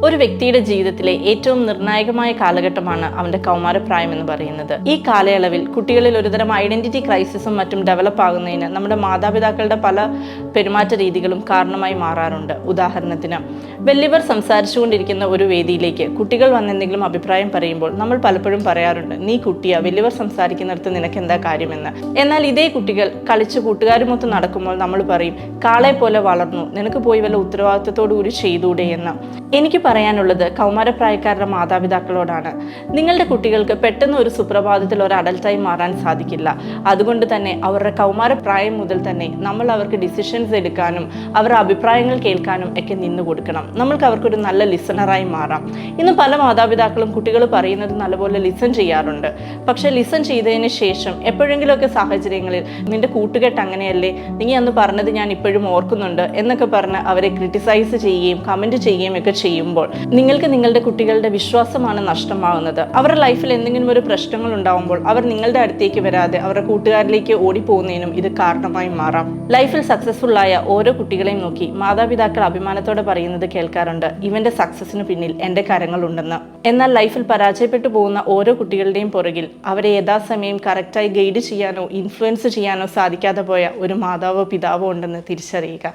ഒരു വ്യക്തിയുടെ ജീവിതത്തിലെ ഏറ്റവും നിർണായകമായ കാലഘട്ടമാണ് അവന്റെ കൗമാരപ്രായം എന്ന് പറയുന്നത്. ഈ കാലയളവിൽ കുട്ടികളിൽ ഒരുതരം ഐഡന്റിറ്റി ക്രൈസിസും മറ്റും ഡെവലപ്പ് ആകുന്നതിന് നമ്മുടെ മാതാപിതാക്കളുടെ പല പെരുമാറ്റ രീതികളും കാരണമായി മാറാറുണ്ട്. ഉദാഹരണത്തിന്, വലിയവർ സംസാരിച്ചുകൊണ്ടിരിക്കുന്ന ഒരു വേദിയിലേക്ക് കുട്ടികൾ വന്നെന്തെങ്കിലും അഭിപ്രായം പറയുമ്പോൾ നമ്മൾ പലപ്പോഴും പറയാറുണ്ട്, നീ കുട്ടിയാ, വലിയവർ സംസാരിക്കുന്നിടത്ത് നിനക്ക് എന്താ കാര്യമെന്ന്. എന്നാൽ ഇതേ കുട്ടികൾ കളിച്ച് കൂട്ടുകാരുമൊത്ത് നടക്കുമ്പോൾ നമ്മൾ പറയും, കാളെ പോലെ വളർന്നു, നിനക്ക് പോയി വല്ല ഉത്തരവാദിത്വത്തോടു കൂടി ചെയ്തൂടെ എന്ന്. എനിക്ക് പറയാനുള്ളത് കൗമാരപ്രായക്കാരുടെ മാതാപിതാക്കളോടാണ്. നിങ്ങളുടെ കുട്ടികൾക്ക് പെട്ടെന്ന് ഒരു സുപ്രഭാതത്തിൽ ഒരു അഡൽട്ടായി മാറാൻ സാധിക്കില്ല. അതുകൊണ്ട് തന്നെ അവരുടെ കൗമാരപ്രായം മുതൽ തന്നെ നമ്മൾ അവർക്ക് ഡിസിഷൻസ് എടുക്കാനും അവരുടെ അഭിപ്രായങ്ങൾ കേൾക്കാനും ഒക്കെ നിന്നു കൊടുക്കണം. നമ്മൾക്ക് അവർക്കൊരു നല്ല ലിസണറായി മാറാം. ഇന്ന് പല മാതാപിതാക്കളും കുട്ടികൾ പറയുന്നത് നല്ലപോലെ ലിസൺ ചെയ്യാറുണ്ട്. പക്ഷെ ലിസൺ ചെയ്തതിന് ശേഷം എപ്പോഴെങ്കിലുമൊക്കെ സാഹചര്യങ്ങളിൽ നിന്റെ കൂട്ടുകെട്ട് അങ്ങനെയല്ലേ, നീ അന്ന് പറഞ്ഞത് ഞാൻ ഇപ്പോഴും ഓർക്കുന്നുണ്ട് എന്നൊക്കെ പറഞ്ഞ് അവരെ ക്രിട്ടിസൈസ് ചെയ്യുകയും കമൻറ്റ് ചെയ്യുകയും ഒക്കെ ചെയ്യുമ്പോൾ നിങ്ങൾക്ക് നിങ്ങളുടെ കുട്ടികളുടെ വിശ്വാസമാണ് നഷ്ടമാകുന്നത്. അവരുടെ ലൈഫിൽ എന്തെങ്കിലും ഒരു പ്രശ്നങ്ങൾ ഉണ്ടാകുമ്പോൾ അവർ നിങ്ങളുടെ അടുത്തേക്ക് വരാതെ അവരുടെ കൂട്ടുകാരിലേക്ക് ഓടിപ്പോകുന്നതിനും ഇത് കാരണമായി മാറാം. ലൈഫിൽ സക്സസ്ഫുൾ ആയ ഓരോ കുട്ടികളെയും നോക്കി മാതാപിതാക്കൾ അഭിമാനത്തോടെ പറയുന്നത് കേൾക്കാറുണ്ട്, ഇവന്റെ സക്സസിന് പിന്നിൽ എൻ്റെ കരങ്ങളുണ്ടെന്ന്. എന്നാൽ ലൈഫിൽ പരാജയപ്പെട്ടു പോകുന്ന ഓരോ കുട്ടികളുടെയും പുറകിൽ അവരെ യഥാസമയം കറക്റ്റായി ഗൈഡ് ചെയ്യാനോ ഇൻഫ്ലുവൻസ് ചെയ്യാനോ സാധിക്കാതെ പോയ ഒരു മാതാവോ പിതാവോ ഉണ്ടെന്ന് തിരിച്ചറിയുക.